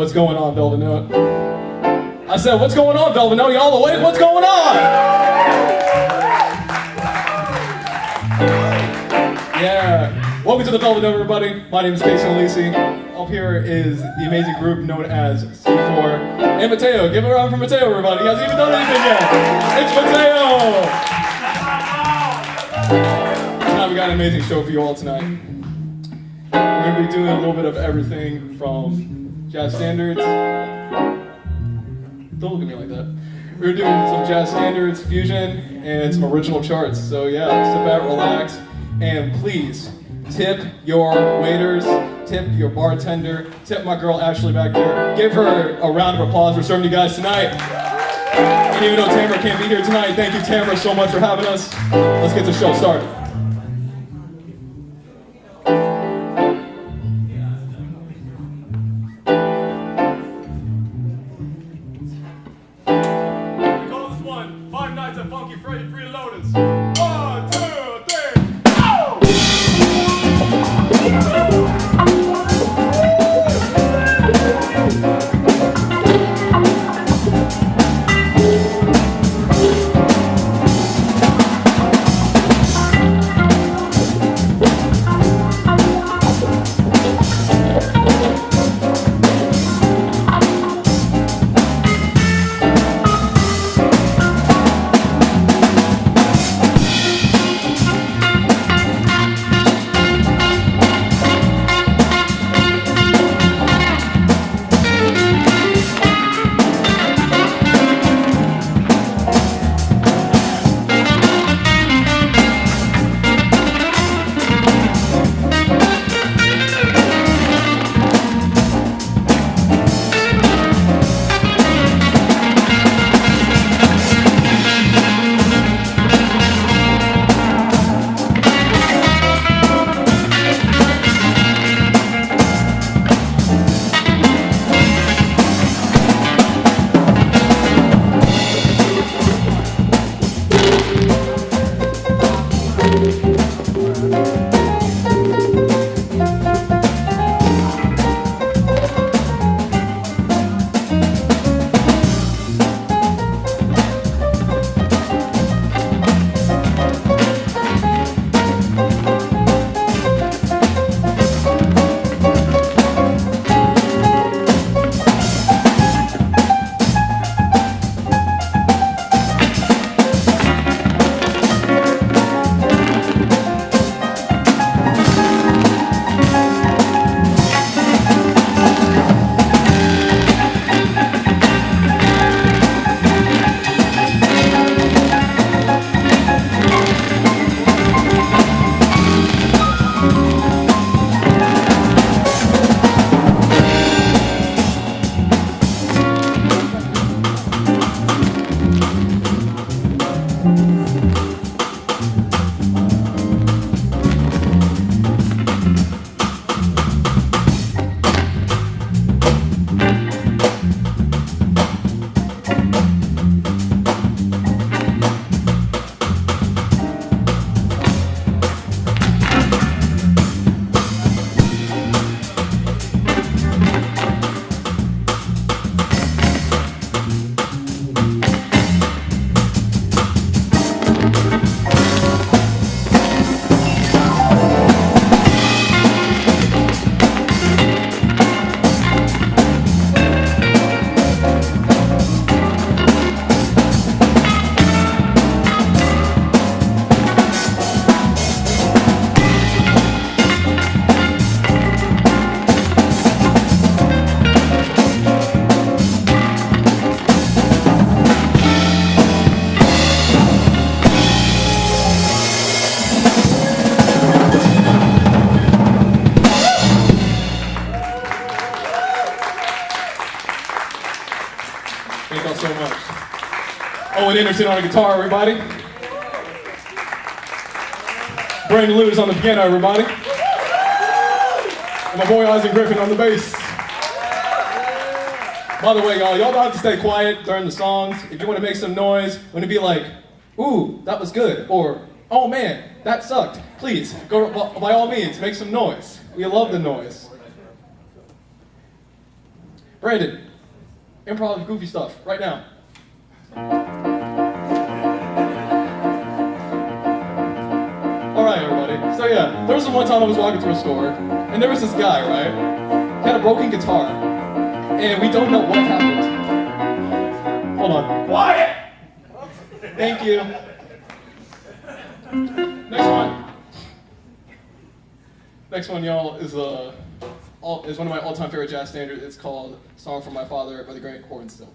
What's going on, Velvet Note? I said, what's going on, Velvet Note? Y'all awake? What's going on? Yeah. Welcome to the Velvet Note, everybody. My name is Casey Alisi. Up here is the amazing group known as C4. And Mateo. Give it a round for Mateo, everybody. He hasn't even done anything yet. It's Mateo! Tonight we got an amazing show for you all tonight. We're going to be doing a little bit of everything from jazz standards. Don't look at me like that. We're doing some jazz standards, fusion, and some original charts. So yeah, sit back, relax, and please tip your waiters, tip your bartender, tip my girl Ashley back there. Give her a round of applause for serving you guys tonight. And even though Tamara can't be here tonight, thank you Tamara so much for having us. Let's get the show started. Thank y'all so much. Owen Anderson on the guitar, everybody. Brandon Lewis on the piano, everybody. And my boy Isaac Griffin on the bass. By the way, y'all don't have to stay quiet during the songs. If you want to make some noise, when it be like, ooh, that was good, or, oh man, that sucked, please, go by all means, make some noise. We love the noise. Brandon, improv goofy stuff right now. Alright, everybody. So yeah, there was one time I was walking through a store, and there was this guy, right? He had a broken guitar, and we don't know what happened. Hold on. Quiet! Thank you. Next one. Next one, y'all, is one of my all-time favorite jazz standards. It's called "Song for My Father" by the great Horace Silver.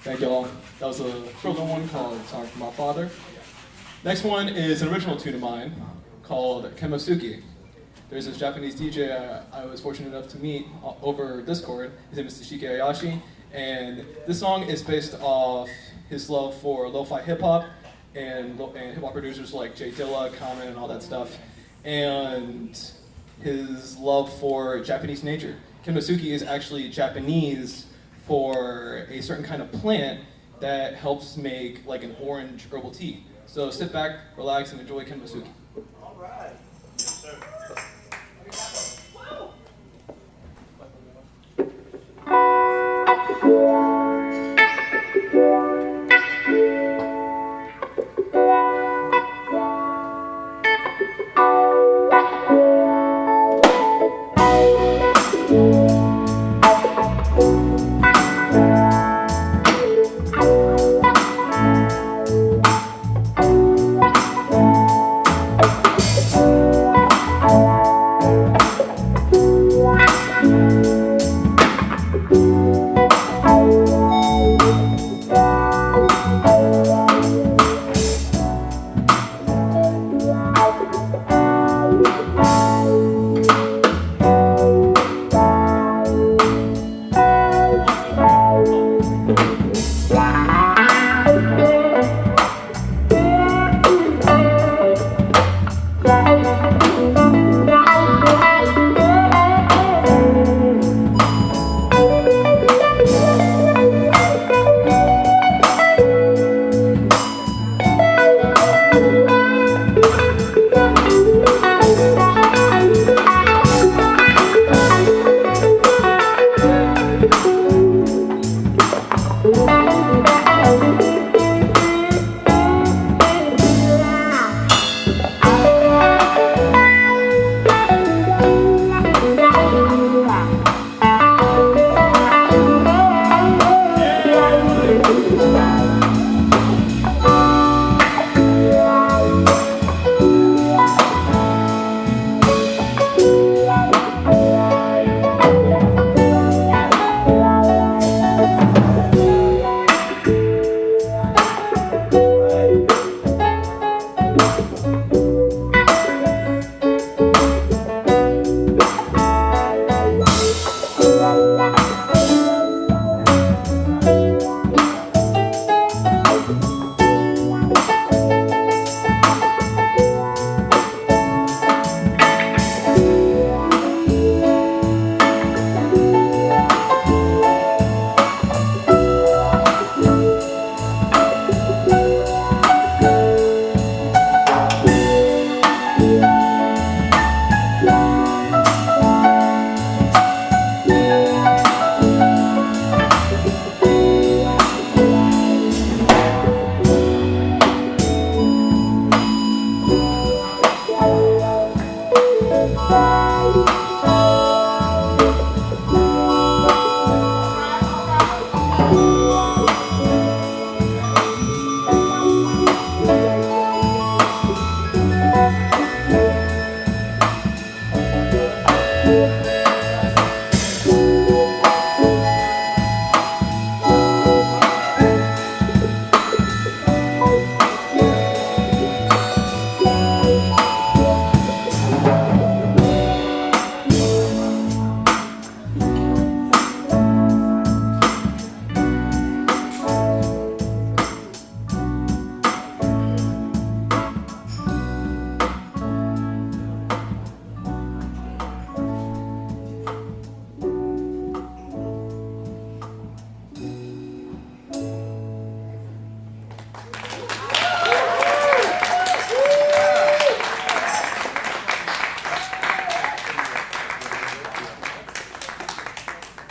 Thank you all. That was a short little one called Song for My Father. Next one is an original tune of mine called Kemosuke. there's this Japanese DJ I was fortunate enough to meet over Discord. His name is Tashiki Ayashi, and this song is based off his love for lo-fi hip-hop and hip-hop producers like Jay Dilla, Common, and all that stuff, and his love for Japanese nature. Kenmasuki is actually Japanese for a certain kind of plant that helps make like an orange herbal tea. So sit back, relax, and enjoy Kenmasuki. All right. Yes, sir.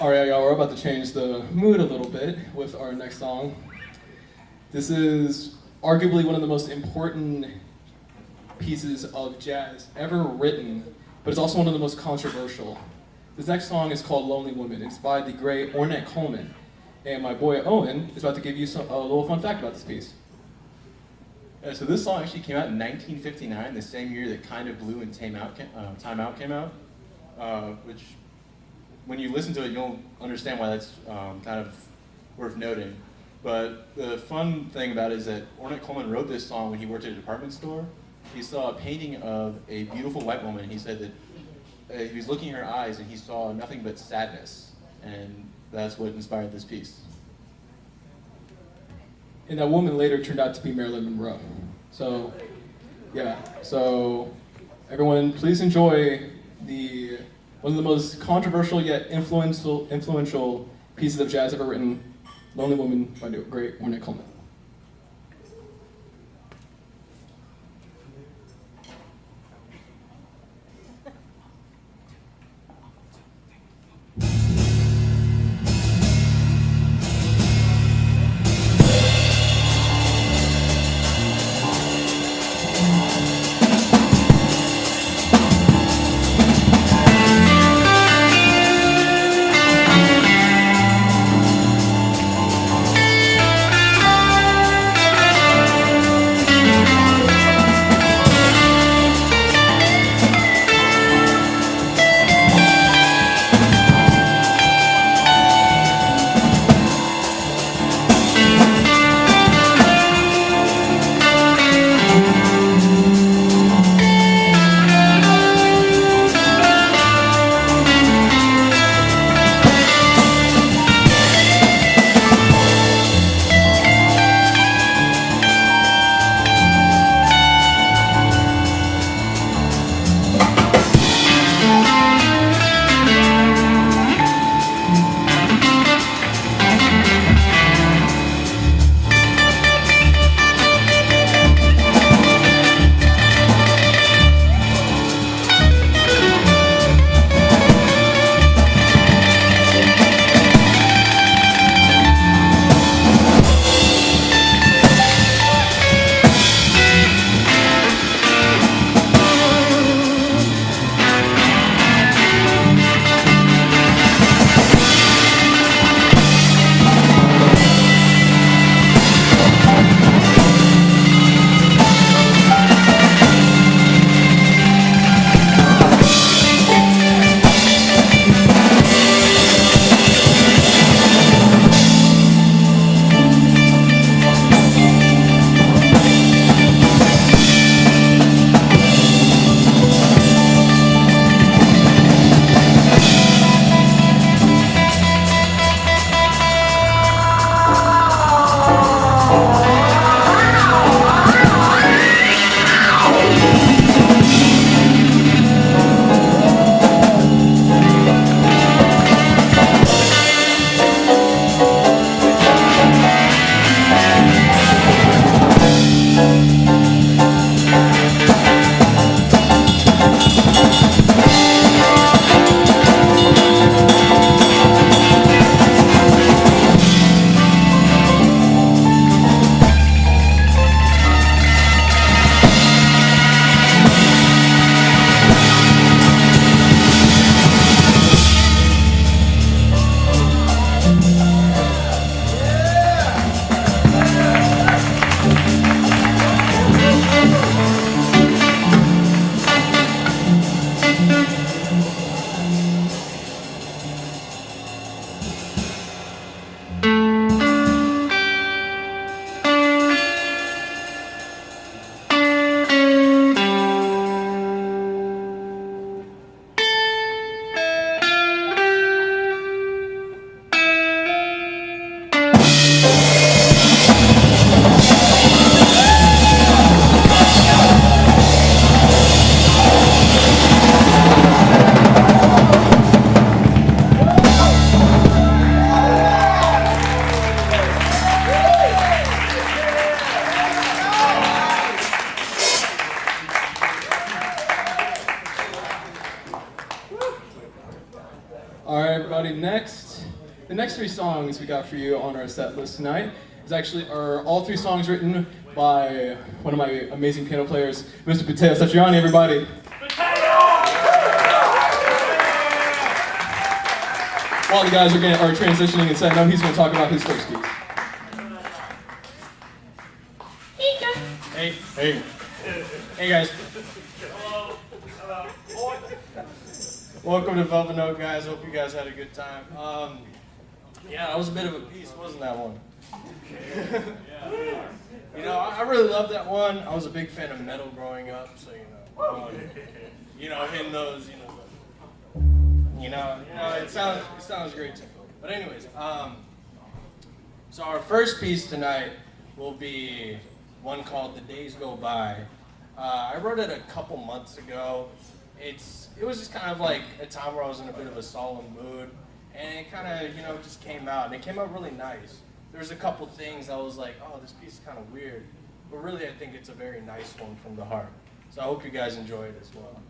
Alright, y'all, we're about to change the mood a little bit with our next song. This is arguably one of the most important pieces of jazz ever written, but it's also one of the most controversial. This next song is called Lonely Woman. It's by the great Ornette Coleman. And my boy Owen is about to give you a little fun fact about this piece. Yeah, so this song actually came out in 1959, the same year that Kind of Blue and Time Out came out, which, when you listen to it, you'll understand why that's kind of worth noting. But the fun thing about it is that Ornette Coleman wrote this song when he worked at a department store. He saw a painting of a beautiful white woman, and he said that he was looking in her eyes and he saw nothing but sadness, and that's what inspired this piece. And that woman later turned out to be Marilyn Monroe. So, yeah. So, everyone, please enjoy one of the most controversial yet influential pieces of jazz ever written, "Lonely Woman" by the great Ornette Coleman. The next three songs we got for you on our set list tonight are all three songs written by one of my amazing piano players, Mr. Matteo Satriani, everybody. While the guys are transitioning and setting up, he's going to talk about his first piece. Hey guys. Welcome to Velvet Note, guys. Hope you guys had a good time. Yeah, that was a bit of a piece, wasn't that one? You know, I really loved that one. I was a big fan of metal growing up, so hitting those, It sounds great to me. But anyways, so our first piece tonight will be one called "The Days Go By." I wrote it a couple months ago. It was just kind of like a time where I was in a bit of a solemn mood, and it kind of just came out, and it came out really nice. There was a couple things I was like, oh, this piece is kind of weird, but really I think it's a very nice one from the heart. So I hope you guys enjoy it as well.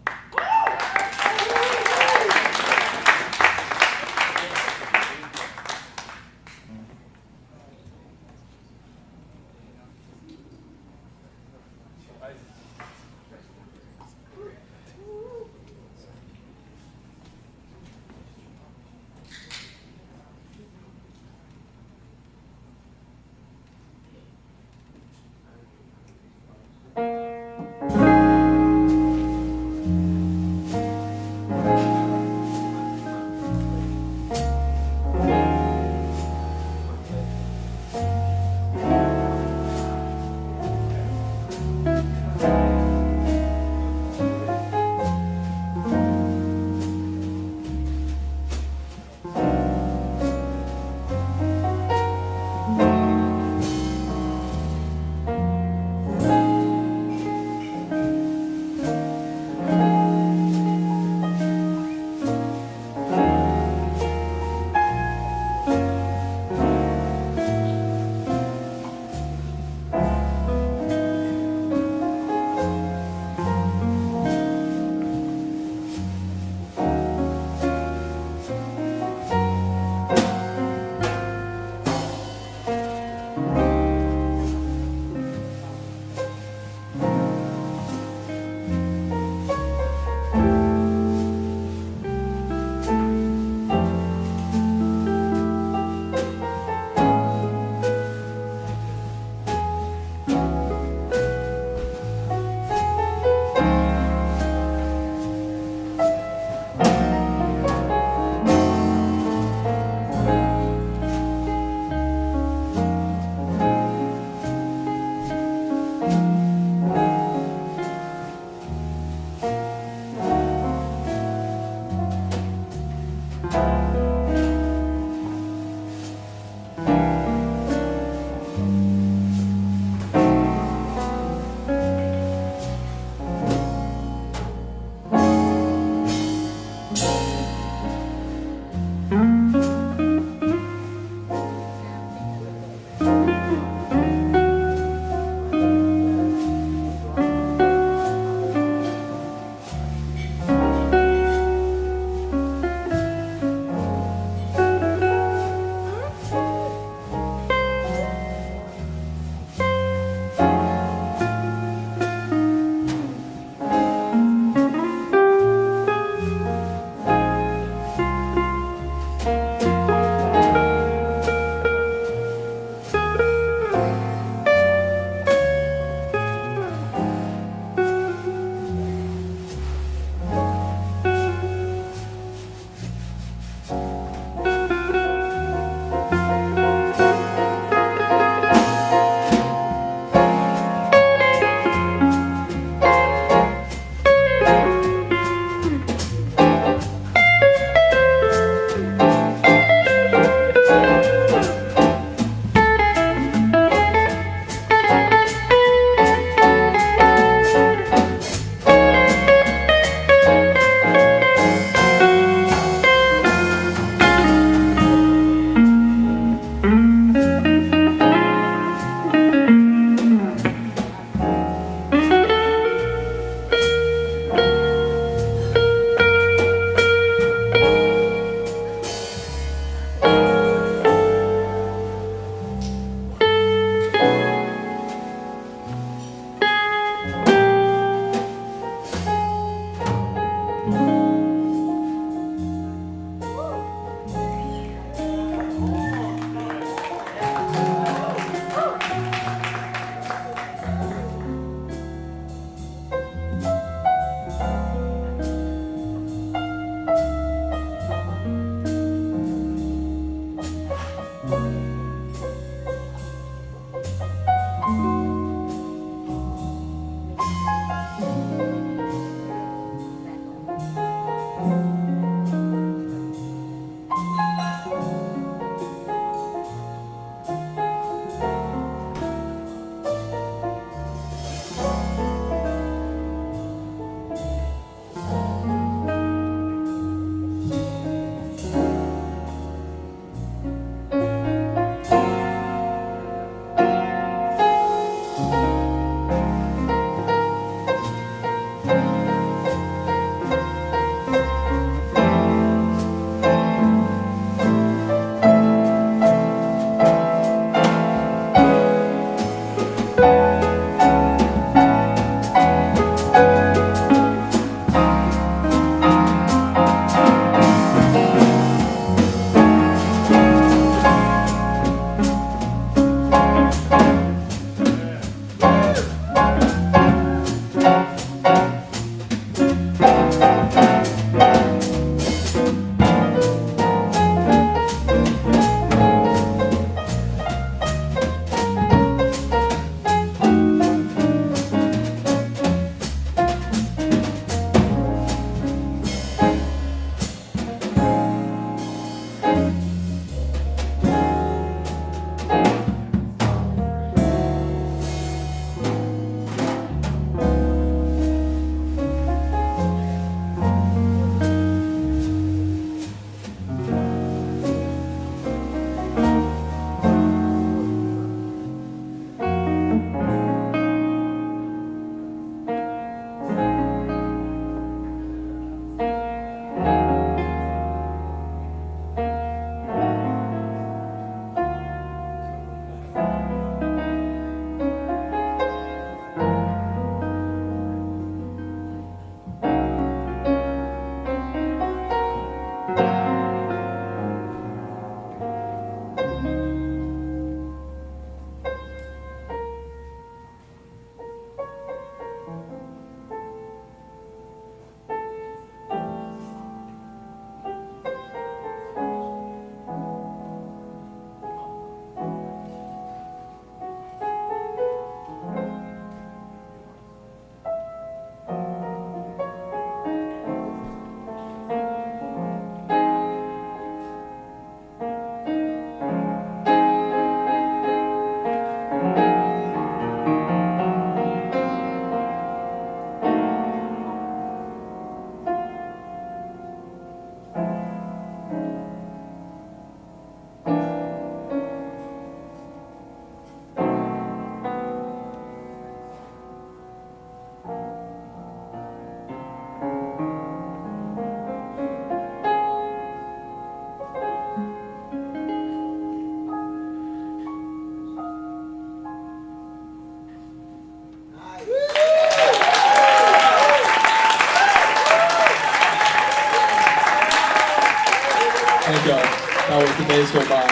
The Days Go By.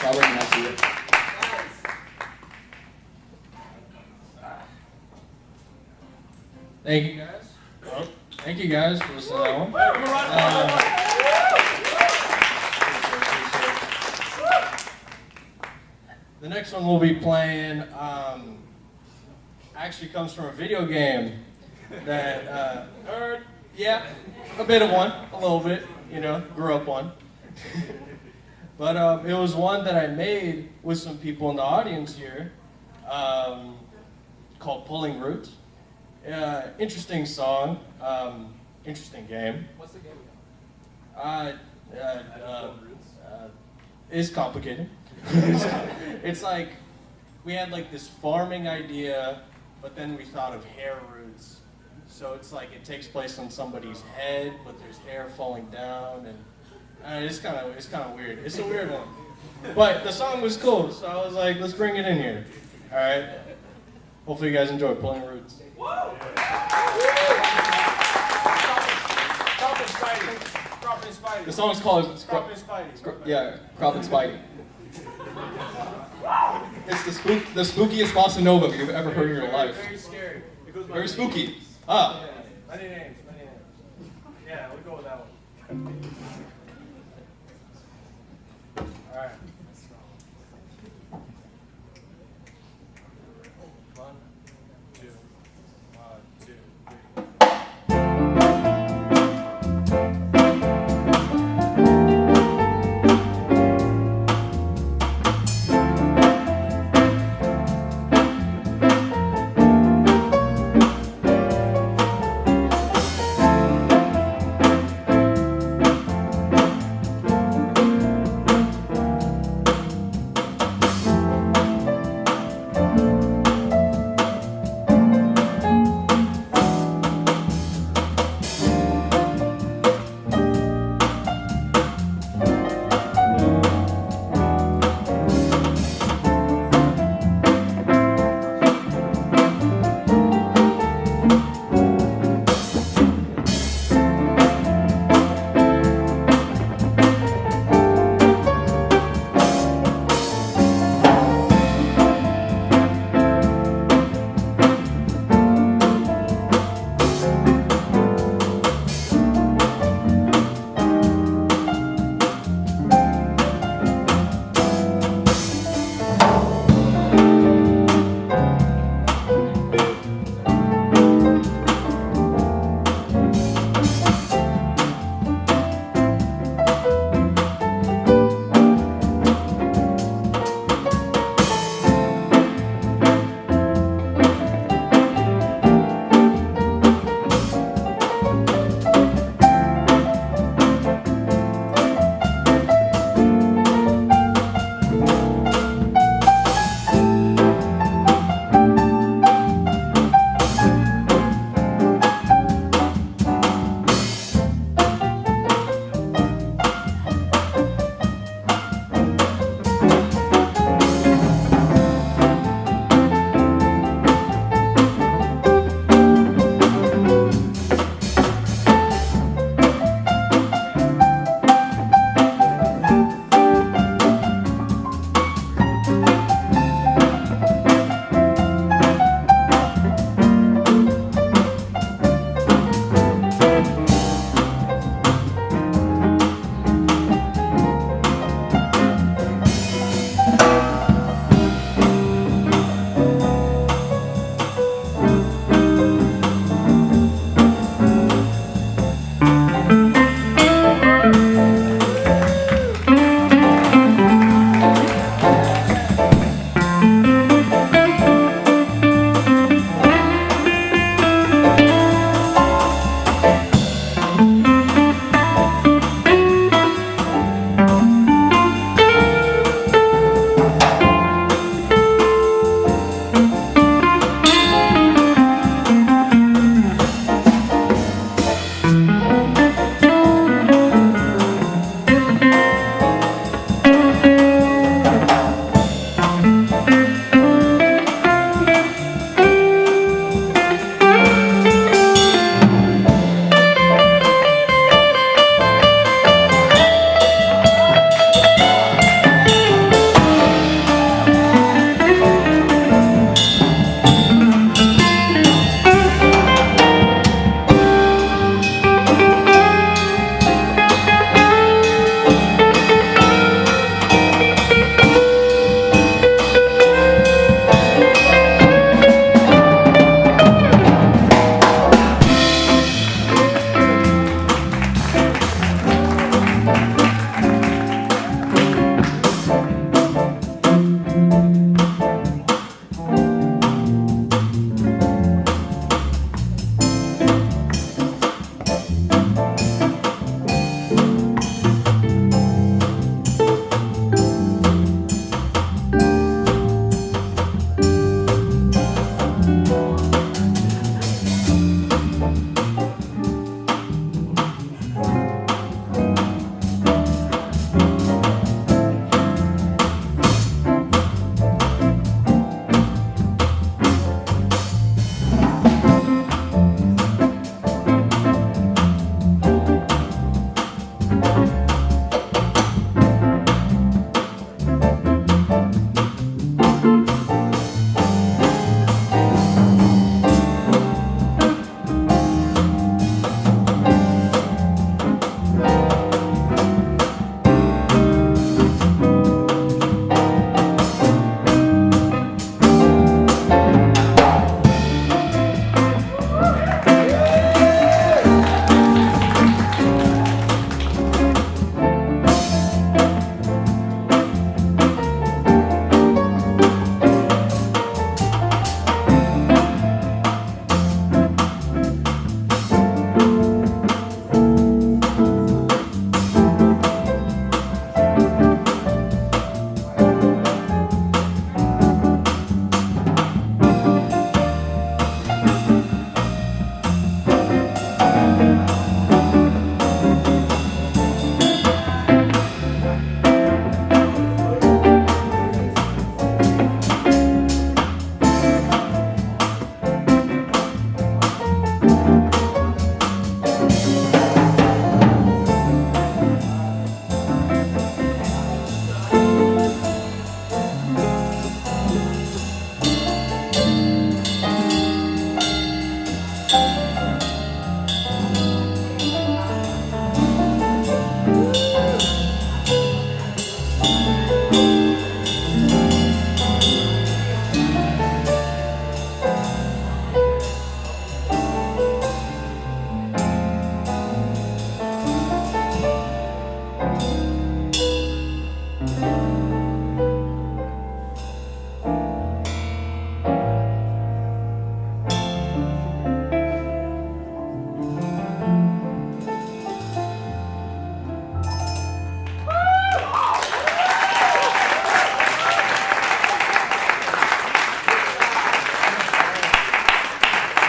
Robert and Nancy. Thank you guys. Thank you guys for listening to that one. The next one we'll be playing actually comes from a video game that, yeah, a bit of one, a little bit, you know, grew up on. But it was one that I made with some people in the audience here called Pulling Roots. Interesting song, interesting game. What's the game It's complicated. It's like we had like this farming idea, but then we thought of hair roots. So it's like it takes place on somebody's head, but there's hair falling down, and it's kind of weird. It's a weird one, but the song was cool, so I was like, let's bring it in here. All right. Hopefully you guys enjoy Pulling Roots. The song's called Crop and Spidey. Yeah, Crop and Spidey. It's the spookiest bossa nova you've ever heard in your life. Very scary. Because Very spooky. Ah. Many names. Yeah, we'll go with that one. All right. One, two, 3.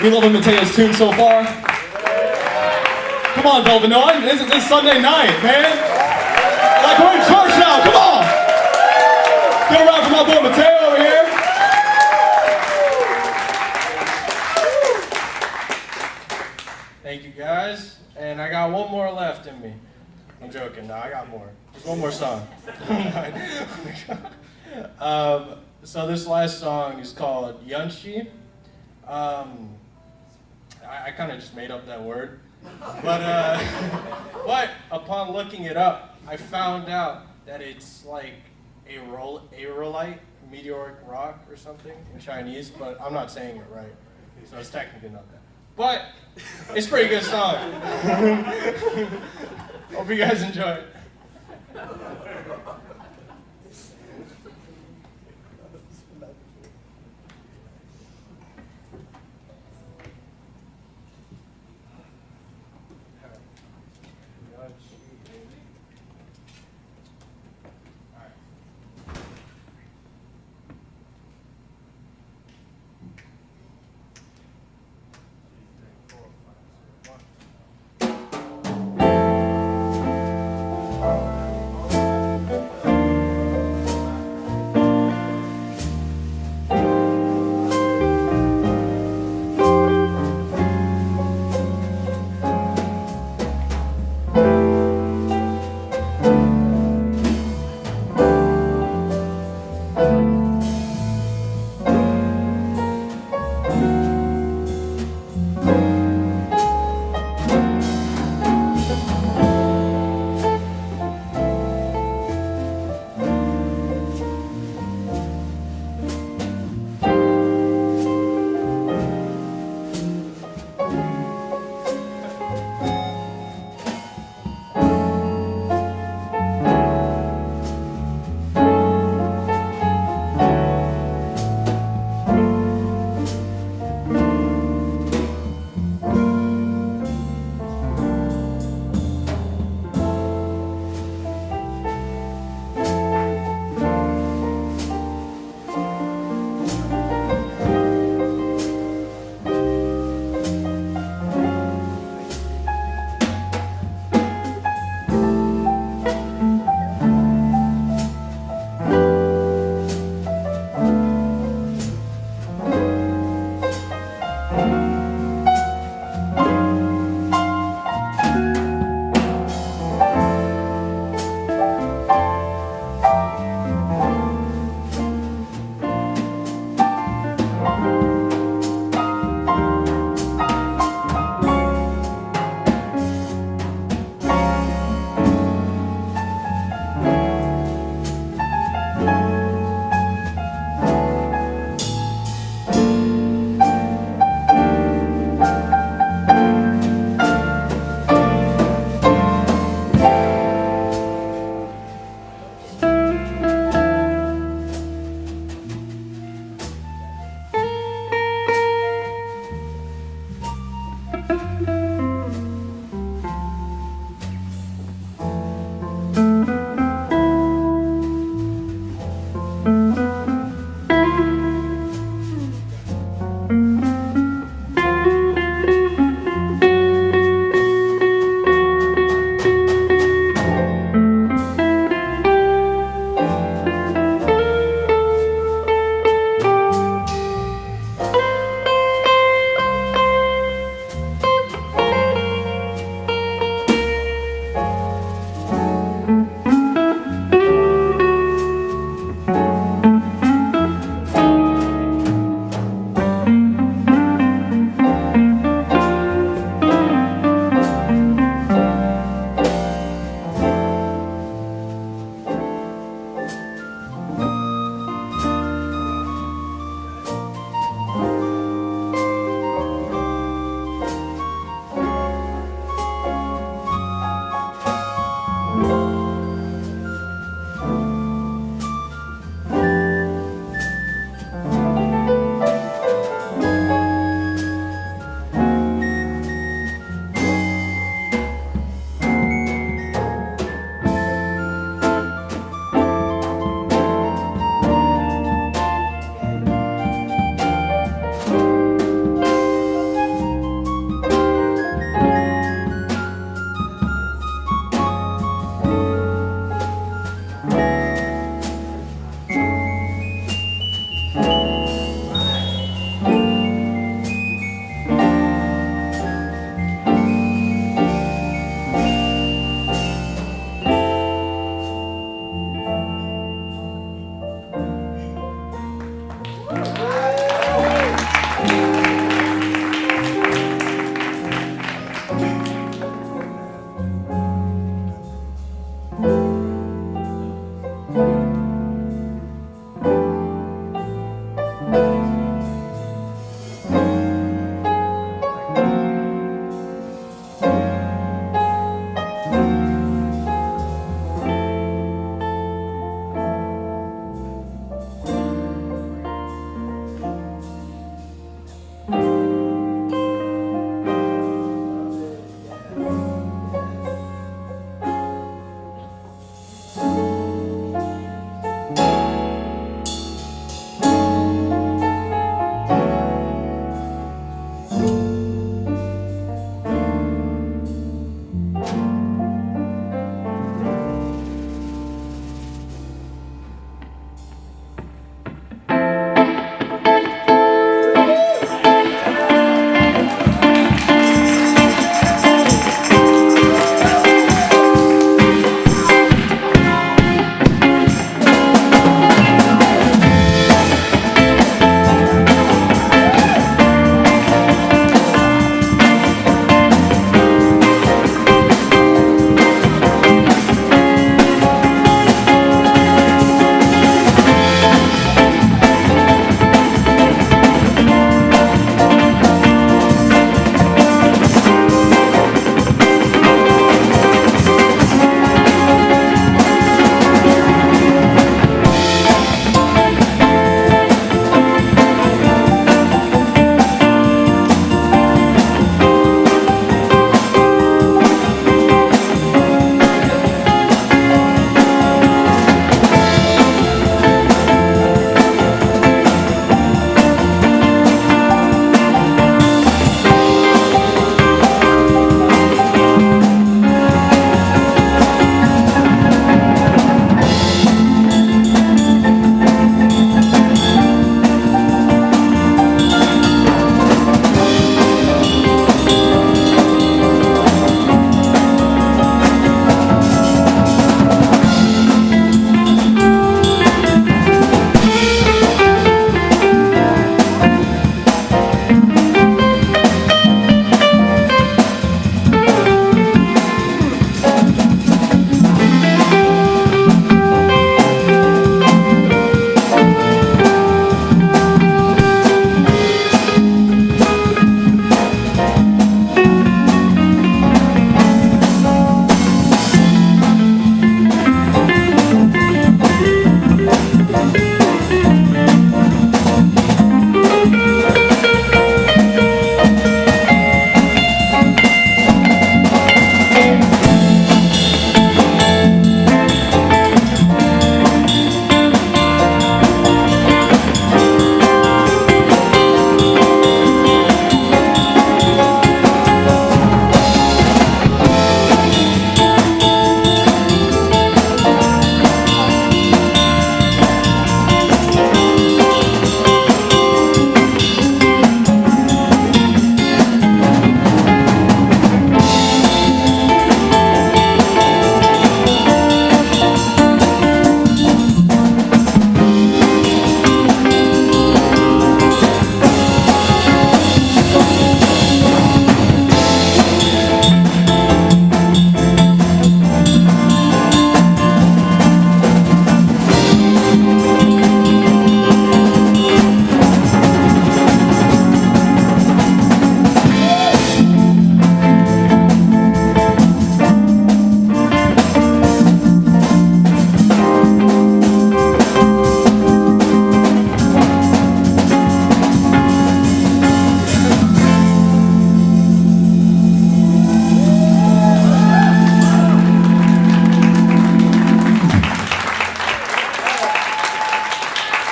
We loving Mateo's tune so far. Come on, Belvin. This is Sunday night, man. Like we're in church now. Come on. Get around for my boy Mateo over here. Thank you guys. And I got one more left in me. I'm joking. No, I got more. Just one more song. So this last song is called Yunshi. I kind of just made up that word. But upon looking it up, I found out that it's like aerolite, meteoric rock or something in Chinese, but I'm not saying it right. So it's technically not that. But it's a pretty good song. Hope you guys enjoy it.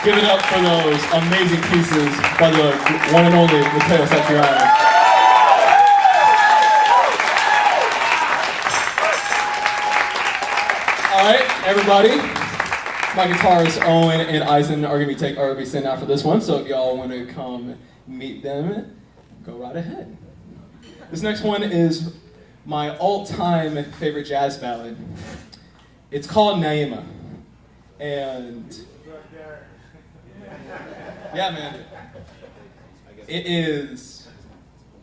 Give it up for those amazing pieces by the one and only Matteo Satriani. All right, everybody. My guitarists Owen and Eisen are gonna be sitting out for this one. So if y'all want to come meet them, go right ahead. This next one is my all-time favorite jazz ballad. It's called Naima, and yeah, man, it is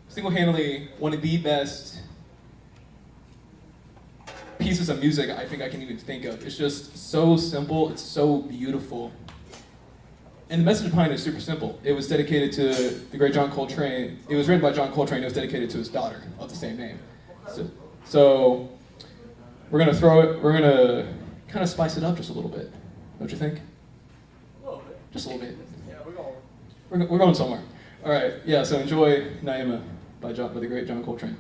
single-handedly one of the best pieces of music I think I can even think of. It's just so simple, it's so beautiful. And the message behind it is super simple. It was dedicated to the great John Coltrane. It was written by John Coltrane. It was dedicated to his daughter of the same name. So we're gonna kind of spice it up just a little bit. Don't you think? A little bit. Just a little bit. Yeah, we're going. We're going somewhere. All right, yeah, so enjoy Naima by the great John Coltrane.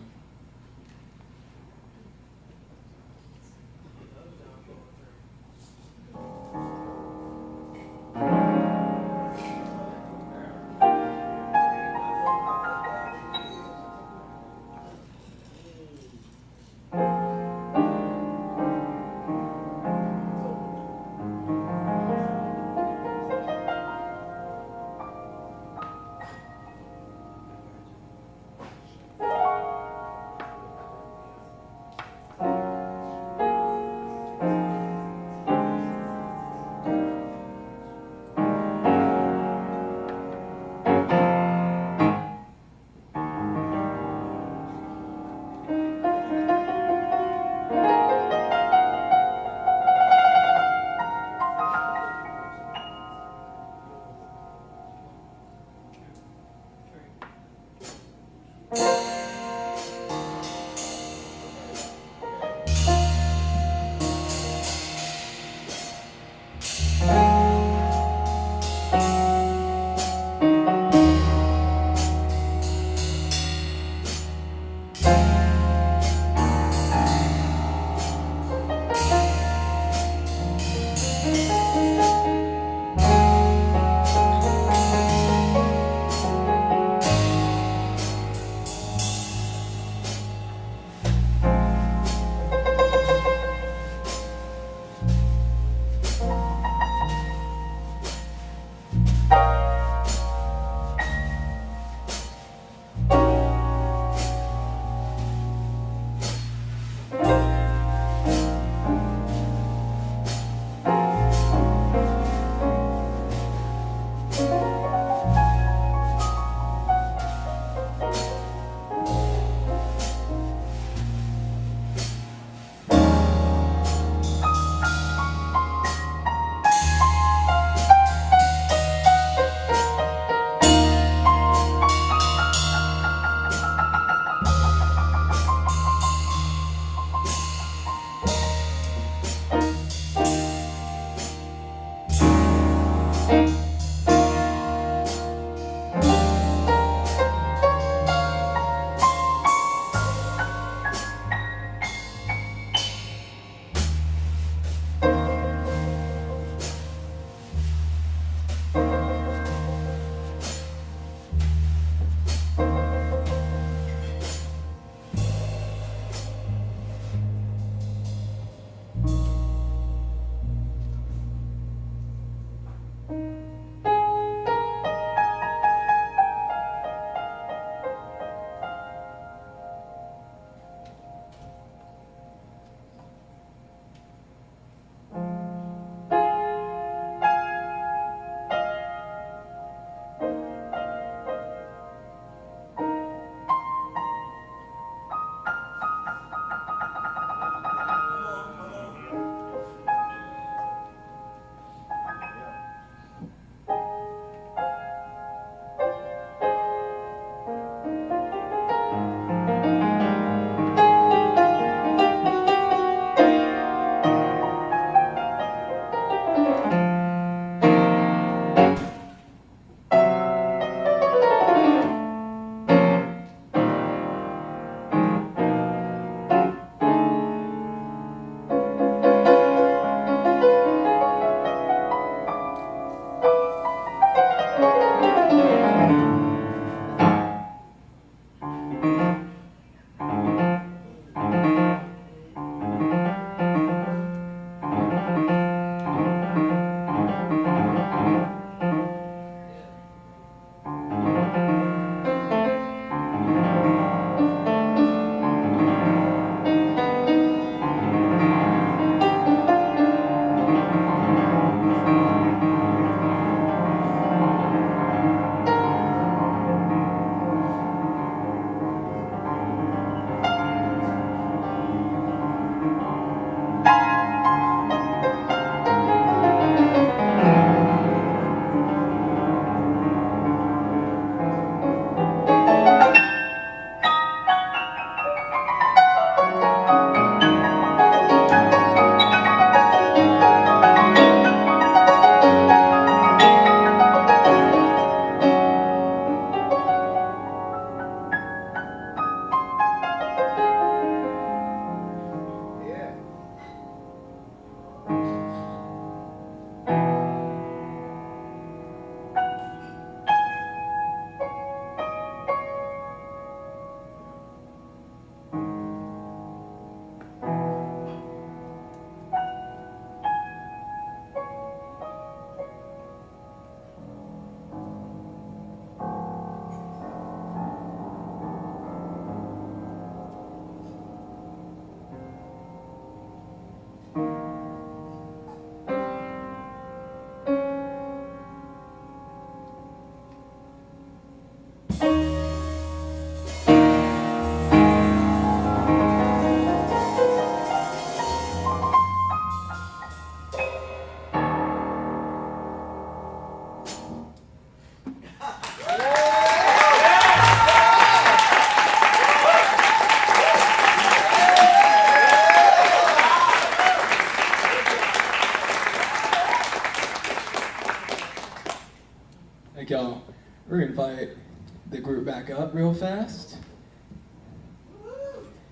back up real fast.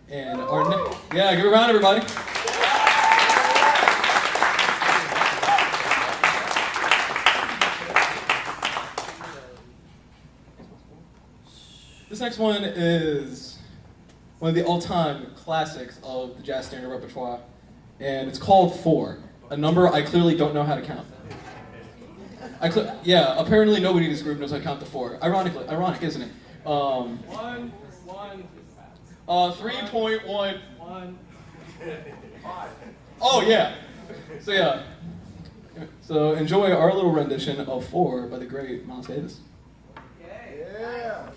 And yeah, give it a round, everybody. This next one is one of the all-time classics of the jazz standard repertoire, and it's called 4, a number I clearly don't know how to count. Yeah, apparently nobody in this group knows how to count to 4. Ironic, isn't it? 3.1. 1. Oh yeah. So enjoy our little rendition of 4 by the great Miles Davis. Yeah.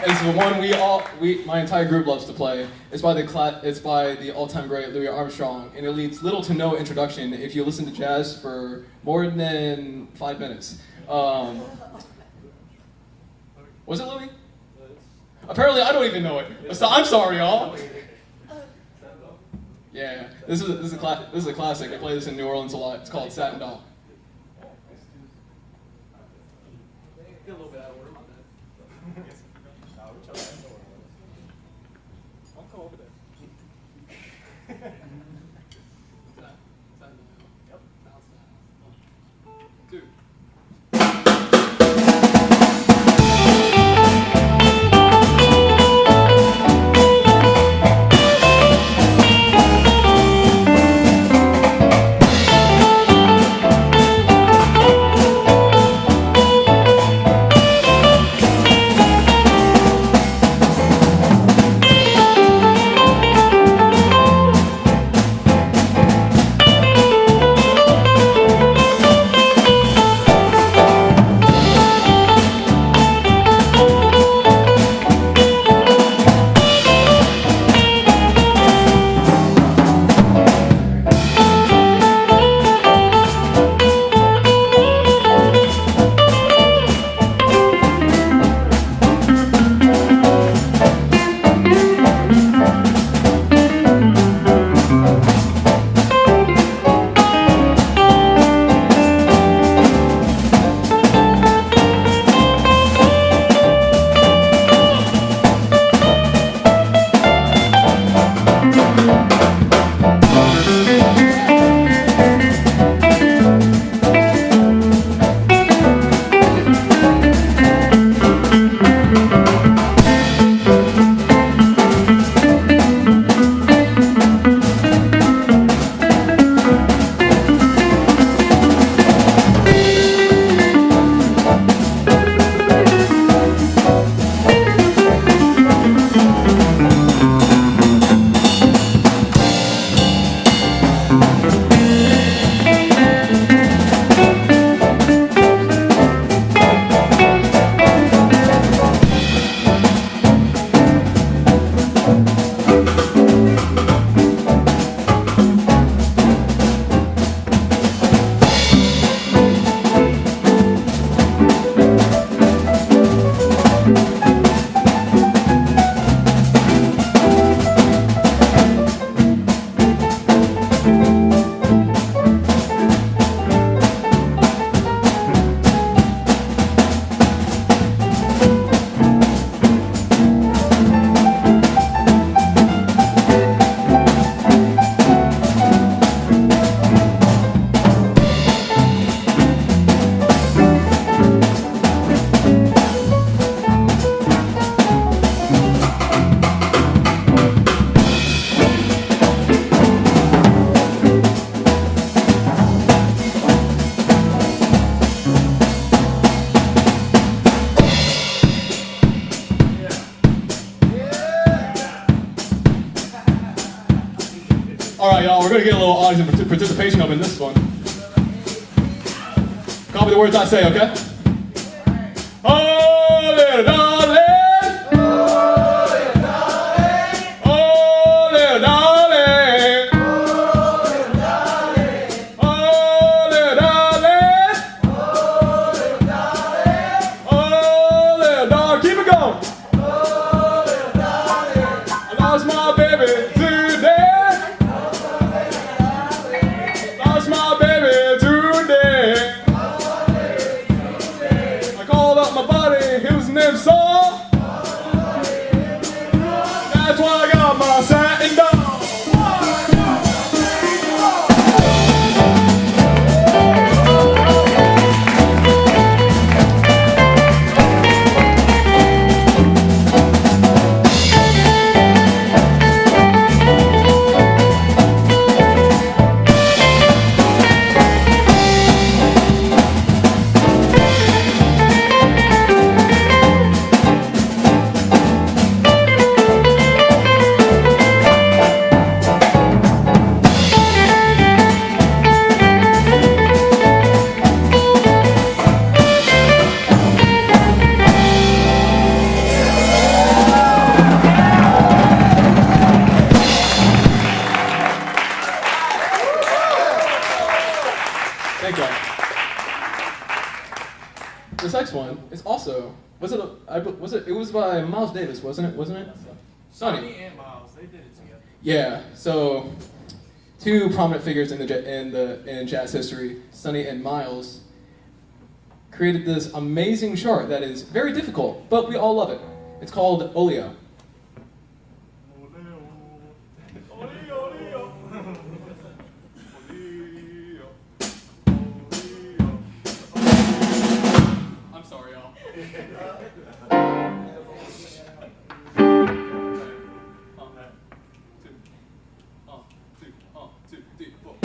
It's the one my entire group loves to play. It's by the all-time great Louis Armstrong, and it needs little to no introduction if you listen to jazz for more than 5 minutes. Was it Louis? Apparently, I don't even know it. So I'm sorry, y'all. Yeah, this is a classic. I play this in New Orleans a lot. It's called Satin Doll. Get a little bit out of order, my bad. I'll come over there. Dude. All right, y'all, we're going to get a little audience participation up in this one. Copy the words I say, okay? Oh, little darling. Oh, little darling. Oh, little darling. Oh, little darling. Oh, little darling. Oh, little darling. Keep it going. Oh, little darling. I lost my baby today. Lost my baby today. I called up my buddy, his name's Saul. That's why I got my satin doll. Was it? It was by Miles Davis, wasn't it? Wasn't it? Sonny and Miles, they did it together. Yeah. So, two prominent figures in jazz history, Sonny and Miles, created this amazing chart that is very difficult, but we all love it. It's called Oleo. I'm sorry, y'all. Two, three, four.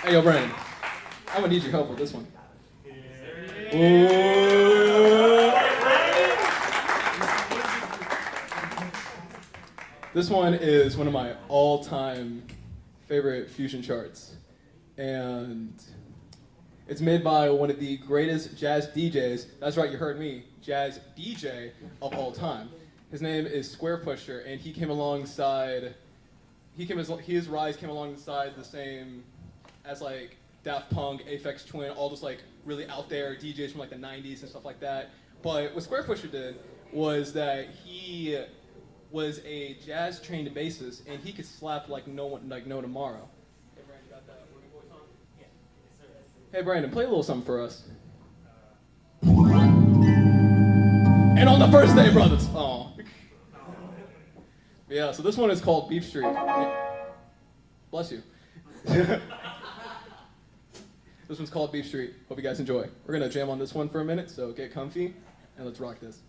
Hey, yo, Brandon, I'm gonna need your help with this one. This one is one of my all-time favorite fusion charts, and it's made by one of the greatest jazz DJs. That's right, you heard me, jazz DJ of all time. His name is Squarepusher, and he came alongside. His rise came alongside the same as like Daft Punk, Aphex Twin, all those like really out there DJs from like the 90s and stuff like that. But what Square Pusher did was that he was a jazz trained bassist and he could slap like no tomorrow. Hey Brandon, got that working voice on? Yeah. Yes, sir. Hey Brandon, play a little something for us. And on the first day, brothers. Oh. Yeah, so this one is called Beef Street. Bless you. This one's called Beef Street. Hope you guys enjoy. We're gonna jam on this one for a minute, so get comfy and let's rock this.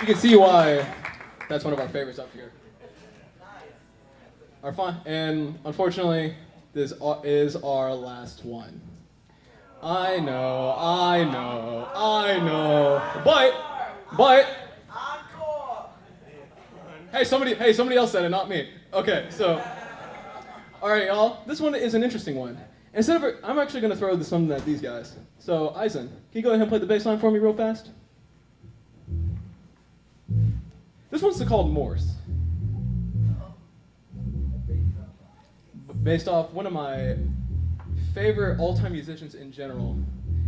You can see why that's one of our favorites up here. And unfortunately, this is our last one. I know. But. Hey, somebody else said it, not me. Okay, so. All right, y'all. This one is an interesting one. I'm actually gonna throw something at these guys. So, Eisen, can you go ahead and play the bass line for me real fast? This one's called Morse. Based off one of my favorite all-time musicians in general.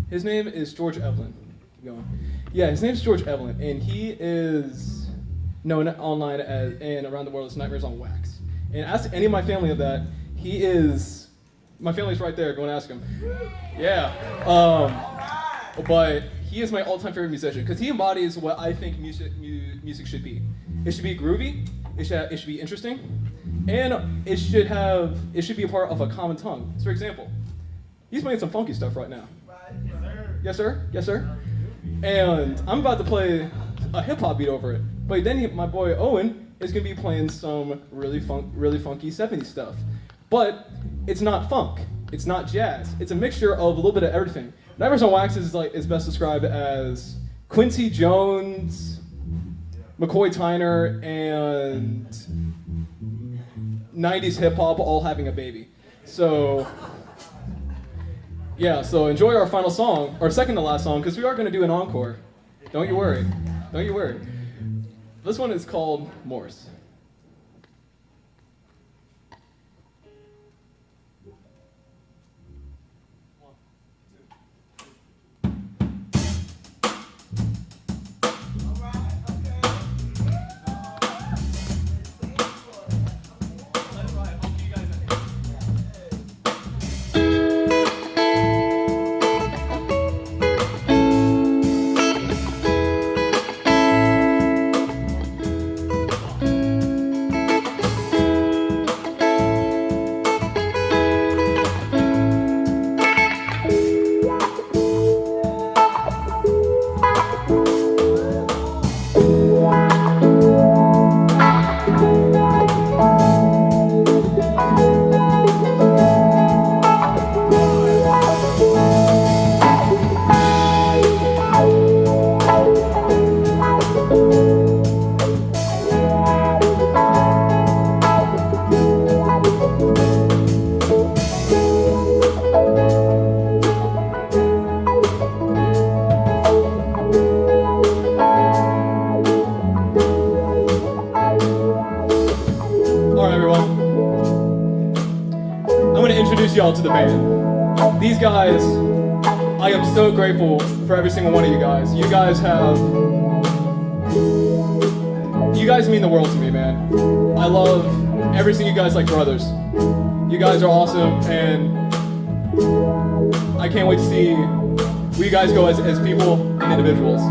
His name is George Evelyn. Keep going. Yeah, his name is George Evelyn, and he is known online and around the world as Nightmares on Wax. And ask any of my family of that. My family's right there. Go and ask him. Yeah. But he is my all-time favorite musician because he embodies what I think music should be. It should be groovy. It should be interesting, and it should be a part of a common tongue. So, for example, he's playing some funky stuff right now. Yes, sir. Yes, sir. And I'm about to play a hip hop beat over it. But then my boy Owen is gonna be playing some really funky 70s stuff. But it's not funk. It's not jazz. It's a mixture of a little bit of everything. Nightmares on Wax is best described as Quincy Jones, McCoy Tyner, and 90s hip hop all having a baby. So, yeah, so enjoy our final song, our second to last song, because we are going to do an encore. Don't you worry. Don't you worry. This one is called Morse. Y'all to the band. These guys, I am so grateful for every single one of you guys. You guys mean the world to me, man. I love every single you guys like brothers. You guys are awesome, and I can't wait to see where you guys go as people and individuals.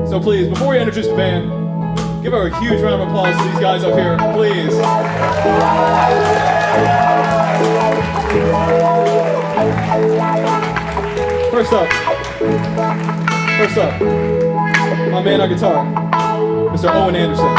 So please, before we introduce the band, give a huge round of applause to these guys up here, please. First up, my man on guitar, Mr. Owen Anderson.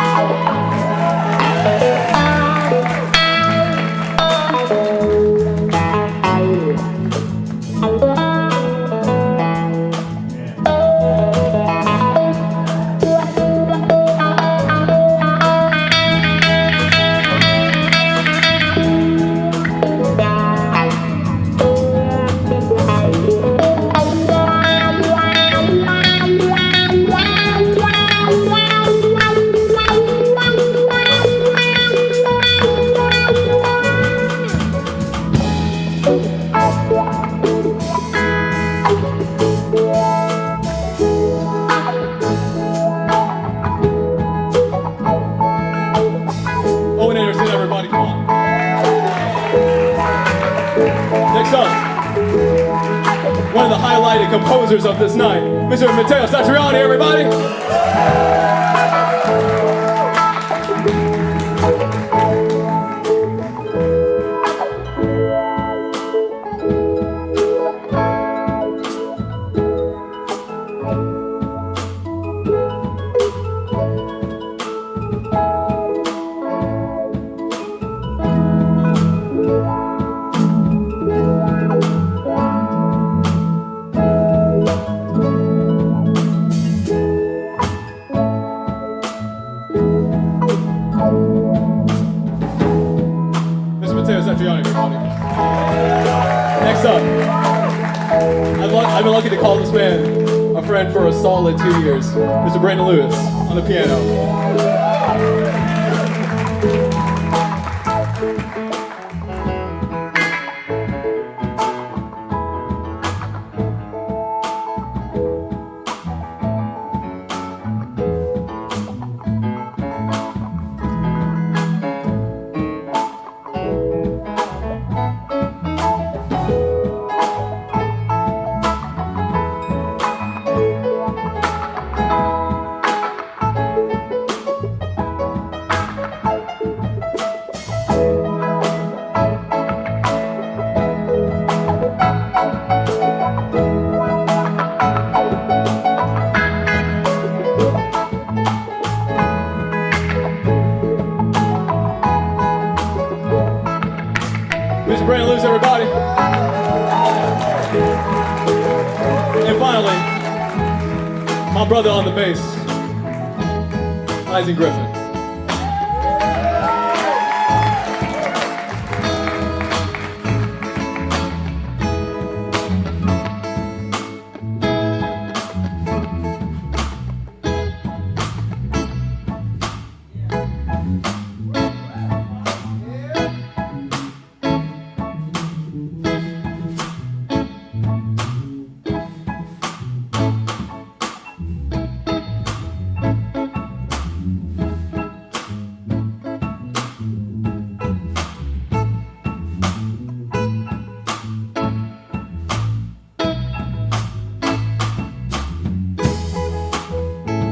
One of the highlighted composers of this night, Mr. Matteo Satriani, everybody. I've been lucky to call this man a friend for a solid 2 years. Mr. Brandon Lewis on the piano. Mr. Brandon Lewis, everybody. And finally, my brother on the bass, Isaac Griffin.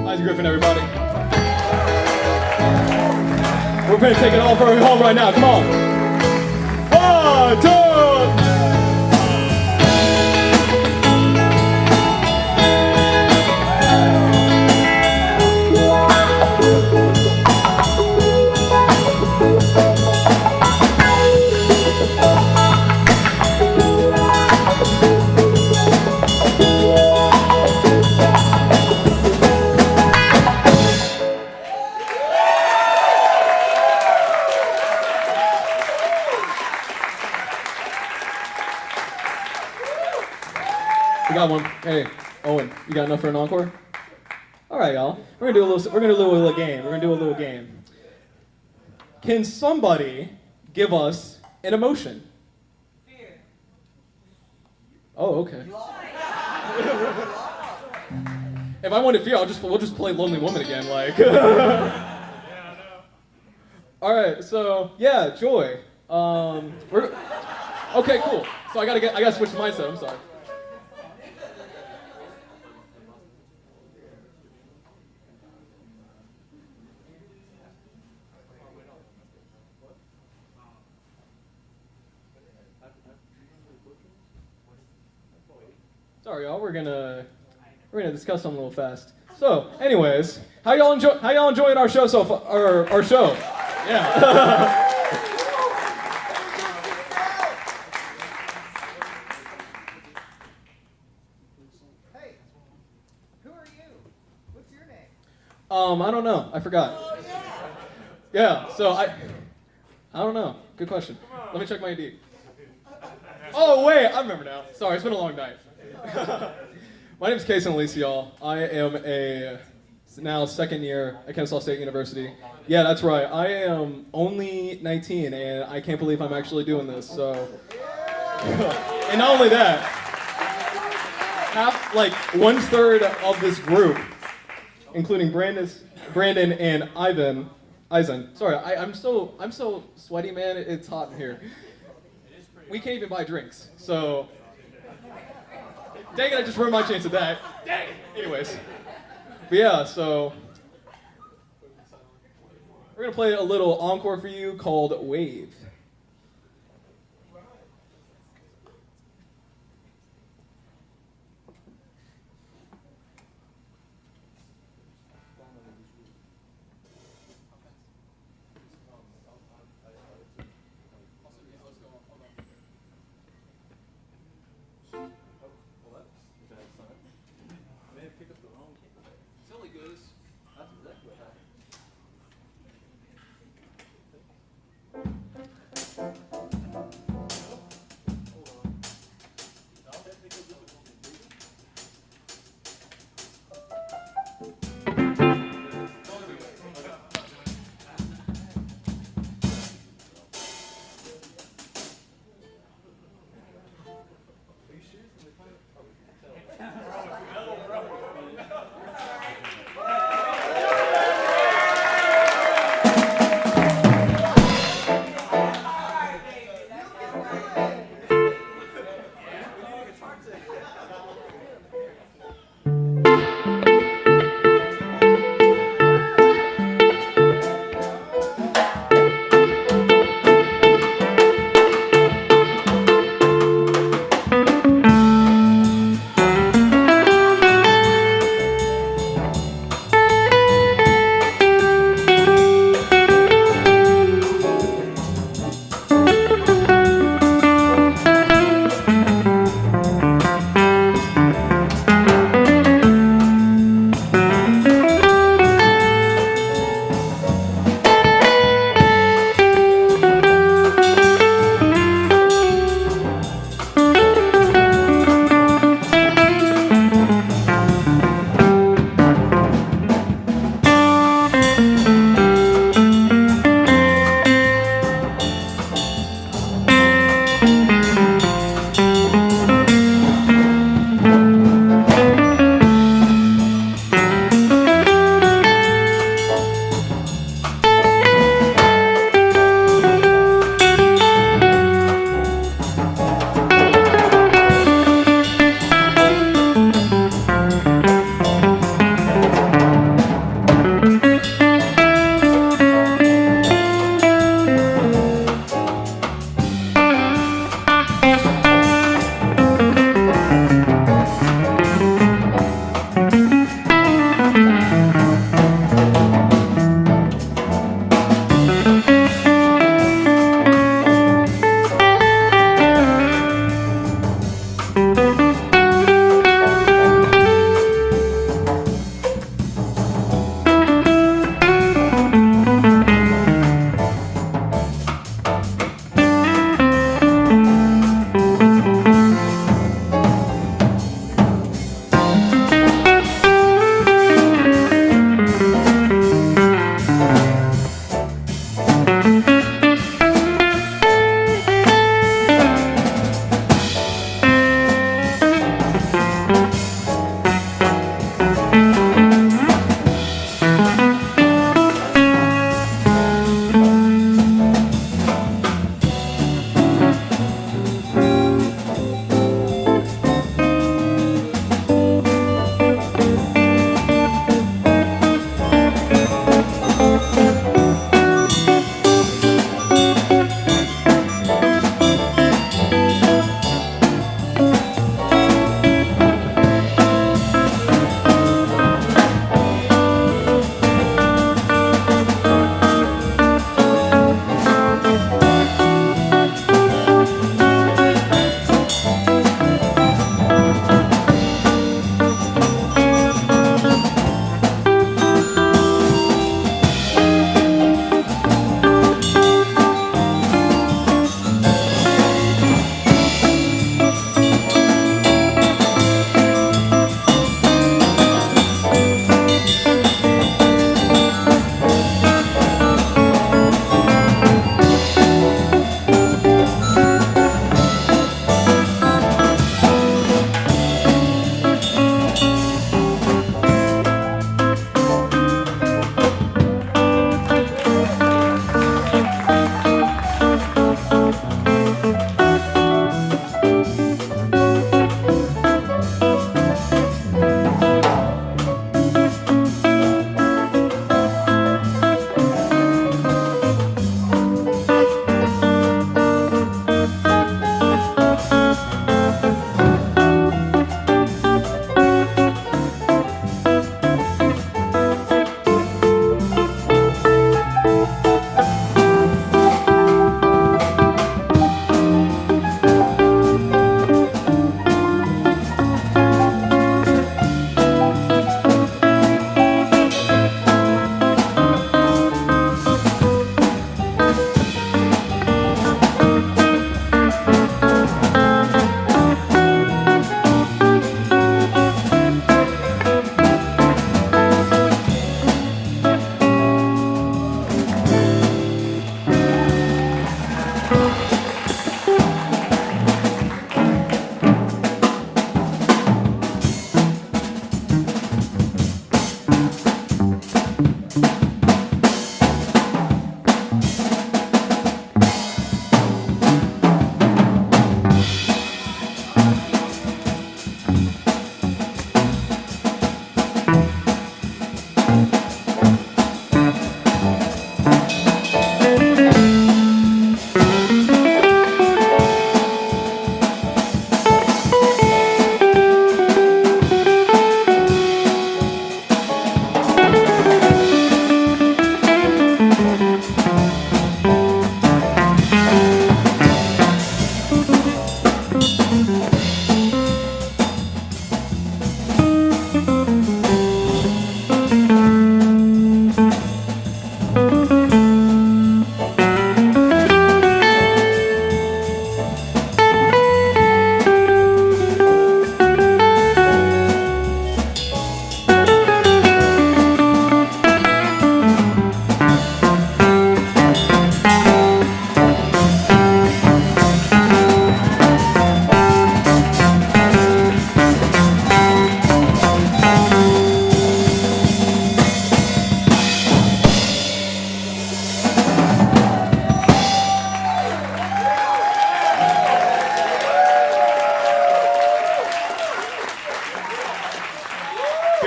Isaac Griffin, everybody. We're going to take it all for home right now. Come on. 1, 2. We got one. Hey, Owen, you got enough for an encore? All right, y'all. We're gonna do a little game. We're gonna do a little game. Can somebody give us an emotion? Fear. Oh, okay. If I wanted fear, we'll just play Lonely Woman again, like. All right, so yeah, joy. Okay, cool. So I gotta switch the mindset. I'm sorry. Sorry, y'all. We're gonna discuss something a little fast. So, anyways, how y'all enjoying our show so far? Our show, yeah. Hey, who are you? What's your name? I don't know. I forgot. Oh, Yeah. So I don't know. Good question. Let me check my ID. Oh wait, I remember now. Sorry, it's been a long night. My name is Kason Elise, y'all. I am a now second year at Kennesaw State University. Yeah, that's right. I am only 19, and I can't believe I'm actually doing this. So, and not only that, like 1/3 of this group, including Brandon and Eisen. Sorry, I'm so sweaty, man. It's hot in here. We can't even buy drinks. So, dang it, I just ruined my chance of that. Dang it. Anyways. But yeah, so we're going to play a little encore for you called Wave.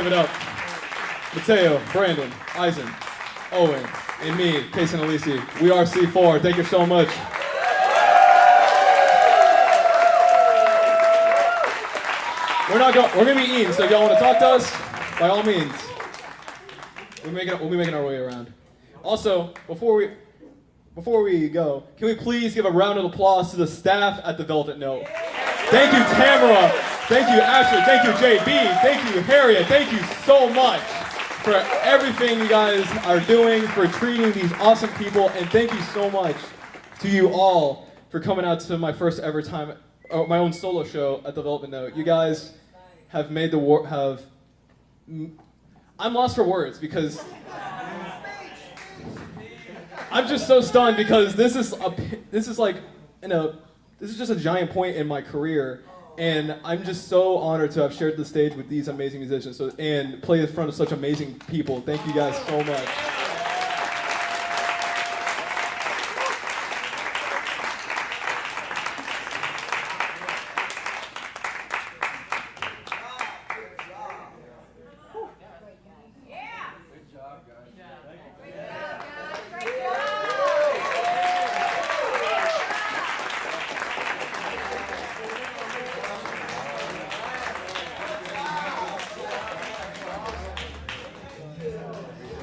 Give it up. Mateo, Brandon, Eisen, Owen, and me, Casey and Alisi. We are C4. Thank you so much. We're gonna be eating, so if y'all want to talk to us, by all means. We'll be making our way around. Also, before we go, can we please give a round of applause to the staff at the Velvet Note? Thank you, Tamara. Thank you, Ashley. Thank you, JB. Thank you, Harriet. Thank you so much for everything you guys are doing, for treating these awesome people, and thank you so much to you all for coming out to my first ever time, my own solo show at the Velvet Note. You guys have made the I'm lost for words because I'm just so stunned because this is just a giant point in my career, and I'm just so honored to have shared the stage with these amazing musicians and play in front of such amazing people. Thank you guys so much.